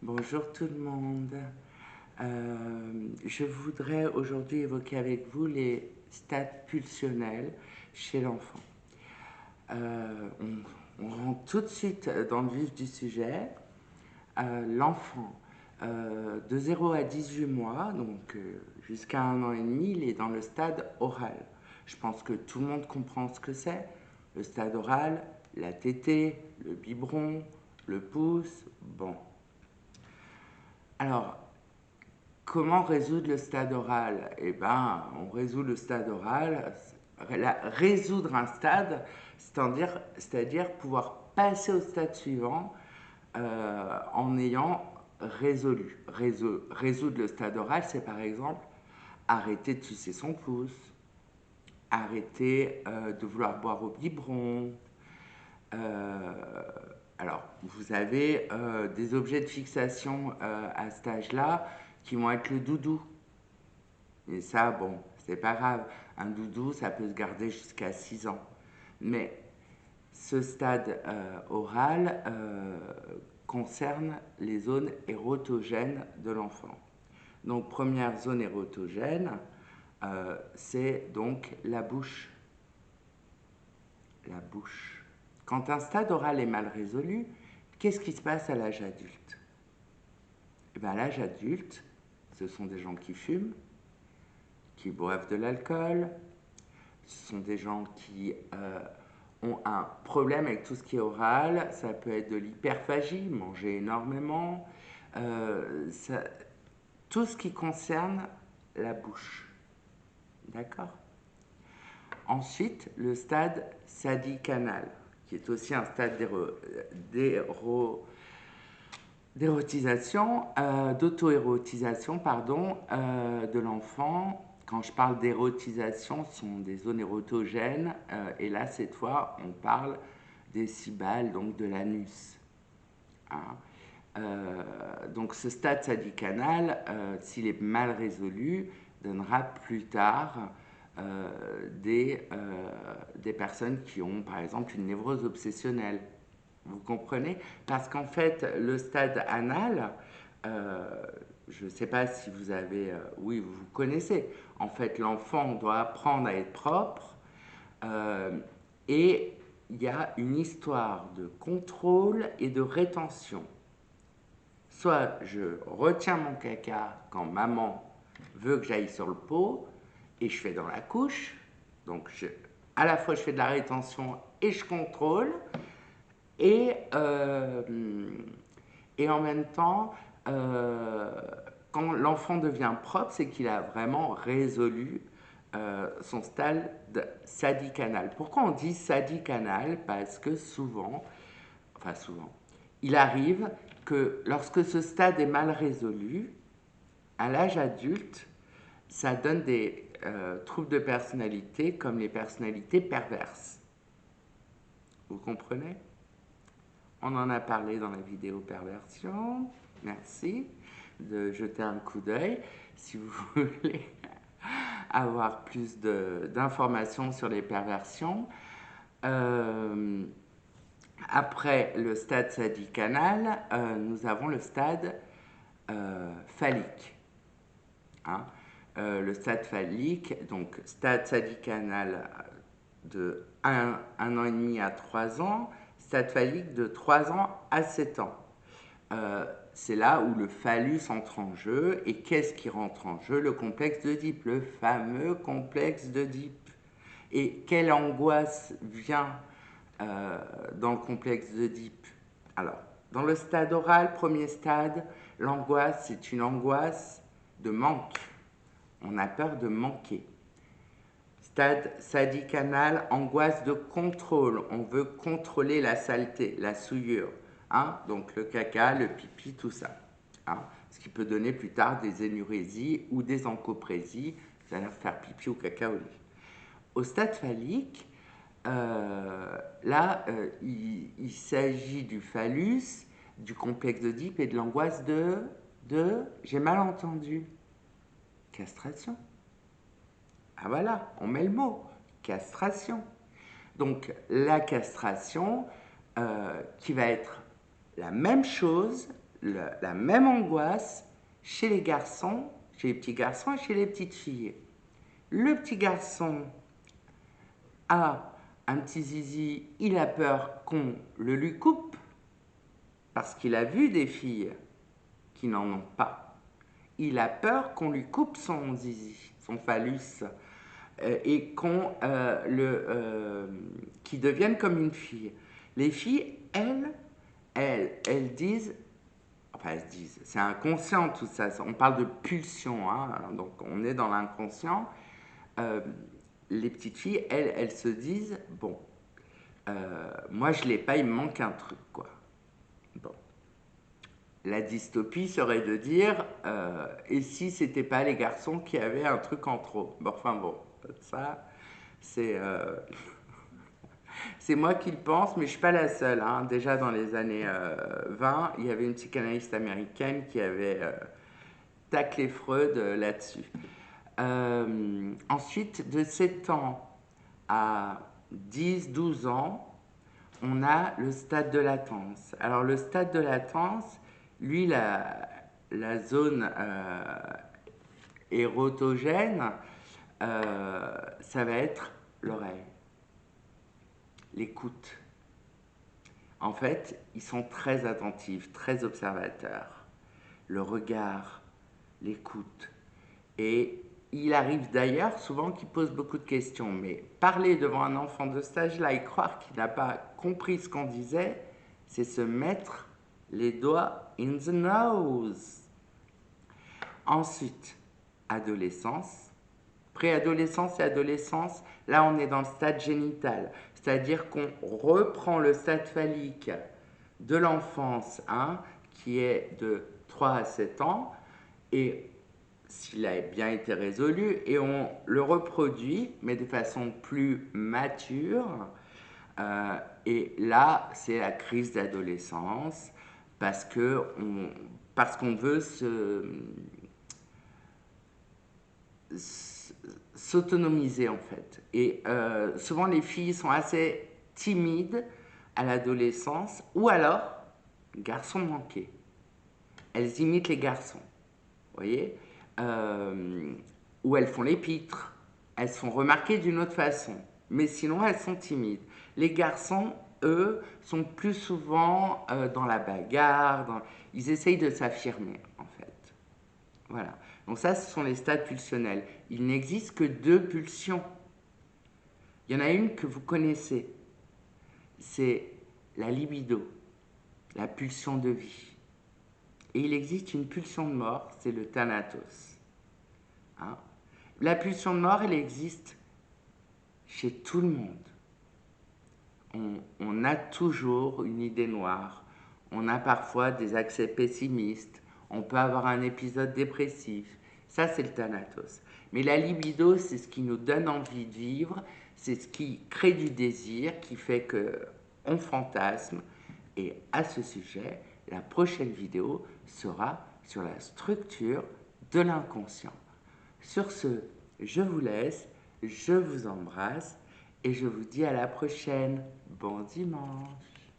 Bonjour tout le monde. Je voudrais aujourd'hui évoquer avec vous les stades pulsionnels chez l'enfant. On rentre tout de suite dans le vif du sujet. L'enfant de 0 à 18 mois, donc jusqu'à 1 an et demi, il est dans le stade oral. Je pense que tout le monde comprend ce que c'est. Le stade oral, la tétée, le biberon, le pouce, bon. Alors, comment résoudre le stade oral? Eh bien, on résout le stade oral. Résoudre un stade, c'est-à-dire pouvoir passer au stade suivant en ayant résolu. Résoudre le stade oral, c'est par exemple arrêter de sucer son pouce, arrêter de vouloir boire au biberon. Euh, alors, vous avez des objets de fixation à cet âge-là qui vont être le doudou. Et ça, bon, c'est pas grave. Un doudou, ça peut se garder jusqu'à 6 ans. Mais ce stade oral concerne les zones érotogènes de l'enfant. Donc, première zone érotogène, c'est donc la bouche. La bouche. Quand un stade oral est mal résolu, qu'est-ce qui se passe à l'âge adulte? Eh bien, à l'âge adulte, ce sont des gens qui fument, qui boivent de l'alcool, ce sont des gens qui ont un problème avec tout ce qui est oral, ça peut être de l'hyperphagie, manger énormément, ça, tout ce qui concerne la bouche. D'accord? Ensuite, le stade sadicanal, qui est aussi un stade d'érotisation, d'auto-érotisation, pardon, de l'enfant. Quand je parle d'érotisation, ce sont des zones érotogènes, et là, cette fois, on parle des cibales, donc de l'anus. Hein. Donc ce stade sadicanal, s'il est mal résolu, donnera plus tard des personnes qui ont par exemple une névrose obsessionnelle. Vous comprenez? Parce qu'en fait, le stade anal, je ne sais pas si vous avez... oui, vous connaissez. En fait, l'enfant doit apprendre à être propre et il y a une histoire de contrôle et de rétention. Soit je retiens mon caca quand maman veut que j'aille sur le pot et je fais dans la couche. Donc à la fois je fais de la rétention et je contrôle. Et, euh, et en même temps, quand l'enfant devient propre, c'est qu'il a vraiment résolu son stade sadicanal. Pourquoi on dit sadicanal? Parce que souvent, il arrive que lorsque ce stade est mal résolu, à l'âge adulte, ça donne des troubles de personnalité comme les personnalités perverses. Vous comprenez? On en a parlé dans la vidéo perversion. Merci de jeter un coup d'œil si vous voulez avoir plus d'informations sur les perversions. Euh, Après le stade sadicanal, nous avons le stade phallique. Hein. Le stade phallique, donc stade sadicanal de 1 an et demi à 3 ans, stade phallique de 3 ans à 7 ans. C'est là où le phallus entre en jeu. Et qu'est-ce qui rentre en jeu? Le complexe d'Oedipe, le fameux complexe d'Oedipe. Et quelle angoisse vient dans le complexe d'Oedipe? Alors, dans le stade oral, premier stade, l'angoisse, c'est une angoisse de manque. On a peur de manquer. Stade sadicanal, angoisse de contrôle. On veut contrôler la saleté, la souillure. Hein? Donc le caca, le pipi, tout ça. Hein? Ce qui peut donner plus tard des énurésies ou des encoprésies, c'est-à-dire faire pipi ou caca au lit. Au stade phallique, là, il s'agit du phallus, du complexe d'Oedipe et de l'angoisse j'ai mal entendu, castration. Ah voilà, on met le mot, castration. Donc la castration qui va être la même chose, la même angoisse chez les garçons, chez les petits garçons et chez les petites filles. Le petit garçon a un petit zizi, il a peur qu'on le lui coupe parce qu'il a vu des filles qui n'en ont pas. Il a peur qu'on lui coupe son zizi, son phallus, et qu'il devienne comme une fille. Les filles, elles disent, enfin elles disent, c'est inconscient tout ça, on parle de pulsion, hein, donc on est dans l'inconscient. Les petites filles, elles se disent, bon, moi je l'ai pas, il me manque un truc, quoi. Bon. La dystopie serait de dire, et si c'était pas les garçons qui avaient un truc en trop. Bon, enfin bon, ça, c'est c'est moi qui le pense, mais je suis pas la seule, hein. Déjà dans les années 20, il y avait une psychanalyste américaine qui avait taclé Freud là-dessus. Ensuite, de 7 ans à 10-12 ans, on a le stade de latence. Alors le stade de latence, lui, la zone érotogène, ça va être l'oreille, l'écoute. En fait, ils sont très attentifs, très observateurs. Le regard, l'écoute. Et il arrive d'ailleurs souvent qu'ils posent beaucoup de questions, mais parler devant un enfant de cet âge-là et croire qu'il n'a pas compris ce qu'on disait, c'est se mettre les doigts in the nose. Ensuite, adolescence, préadolescence et adolescence, là on est dans le stade génital, c'est-à-dire qu'on reprend le stade phallique de l'enfance, hein, qui est de 3 à 7 ans, et s'il a bien été résolu, et on le reproduit, mais de façon plus mature. Et là, c'est la crise d'adolescence, parce qu'on veut s'autonomiser en fait. Et souvent les filles sont assez timides à l'adolescence, ou alors garçons manqués. Elles imitent les garçons, vous voyez, ou elles font les pitres, elles sont remarquées d'une autre façon, mais sinon elles sont timides. Les garçons, eux, sont plus souvent dans la bagarre, ils essayent de s'affirmer en fait. Voilà. Donc ça, ce sont les stades pulsionnels. Il n'existe que 2 pulsions. Il y en a une que vous connaissez. C'est la libido, la pulsion de vie. Et il existe une pulsion de mort, c'est le thanatos. Hein? La pulsion de mort, elle existe chez tout le monde. On a toujours une idée noire. On a parfois des accès pessimistes. On peut avoir un épisode dépressif. Ça, c'est le thanatos. Mais la libido, c'est ce qui nous donne envie de vivre. C'est ce qui crée du désir, qui fait qu'on fantasme. Et à ce sujet, la prochaine vidéo sera sur la structure de l'inconscient. Sur ce, je vous laisse, je vous embrasse et je vous dis à la prochaine. Bon dimanche.